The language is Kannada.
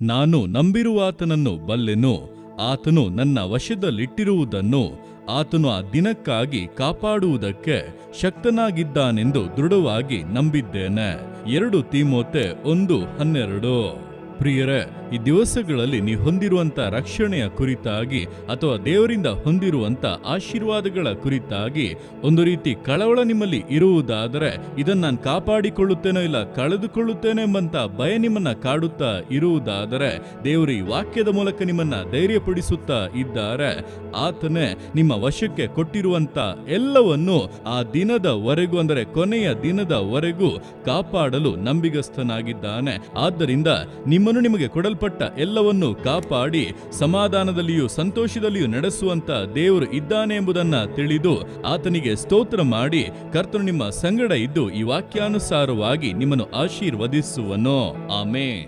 ನಾನು ನಂಬಿರುವಾತನನ್ನು ಬಲ್ಲೆನು, ಆತನು ನನ್ನ ವಶದಲ್ಲಿಟ್ಟಿರುವುದನ್ನು ಆತನು ಆ ದಿನಕ್ಕಾಗಿ ಕಾಪಾಡುವುದಕ್ಕೆ ಶಕ್ತನಾಗಿದ್ದಾನೆಂದು ದೃಢವಾಗಿ ನಂಬಿದ್ದೇನೆ. 2 ತಿಮೋಥೆ 1:12. ಪ್ರಿಯರೇ, ಈ ದಿವಸಗಳಲ್ಲಿ ನೀವು ಹೊಂದಿರುವಂತ ರಕ್ಷಣೆಯ ಕುರಿತಾಗಿ ಅಥವಾ ದೇವರಿಂದ ಹೊಂದಿರುವಂತ ಆಶೀರ್ವಾದಗಳ ಕುರಿತಾಗಿ ಒಂದು ರೀತಿ ಕಳವಳ ನಿಮ್ಮಲ್ಲಿ ಇರುವುದಾದರೆ, ಇದನ್ನು ನಾನು ಕಾಪಾಡಿಕೊಳ್ಳುತ್ತೇನೋ ಇಲ್ಲ ಕಳೆದುಕೊಳ್ಳುತ್ತೇನೆ ಎಂಬಂತ ಭಯ ನಿಮ್ಮನ್ನ ಕಾಡುತ್ತಾ ಇರುವುದಾದರೆ, ದೇವರು ಈ ವಾಕ್ಯದ ಮೂಲಕ ನಿಮ್ಮನ್ನ ಧೈರ್ಯಪಡಿಸುತ್ತಾ ಇದ್ದಾರೆ. ಆತನೇ ನಿಮ್ಮ ವಶಕ್ಕೆ ಕೊಟ್ಟಿರುವಂತ ಎಲ್ಲವನ್ನು ಆ ದಿನದವರೆಗೂ, ಅಂದರೆ ಕೊನೆಯ ದಿನದವರೆಗೂ ಕಾಪಾಡಲು ನಂಬಿಗಸ್ತನಾಗಿದ್ದಾನೆ. ಆದ್ದರಿಂದ ನಿಮಗೆ ಕೊಡಲ್ಪಟ್ಟ ಎಲ್ಲವನ್ನೂ ಕಾಪಾಡಿ ಸಮಾಧಾನದಲ್ಲಿಯೂ ಸಂತೋಷದಲ್ಲಿಯೂ ನಡೆಸುವಂತ ದೇವರು ಇದ್ದಾನೆ ಎಂಬುದನ್ನ ತಿಳಿದು ಆತನಿಗೆ ಸ್ತೋತ್ರ ಮಾಡಿ, ಕರ್ತನು ನಿಮ್ಮ ಸಂಗಡ ಇದ್ದು ಈ ವಾಕ್ಯಾನುಸಾರವಾಗಿ ನಿಮ್ಮನ್ನು ಆಶೀರ್ವದಿಸುವನು. ಆಮೆನ್.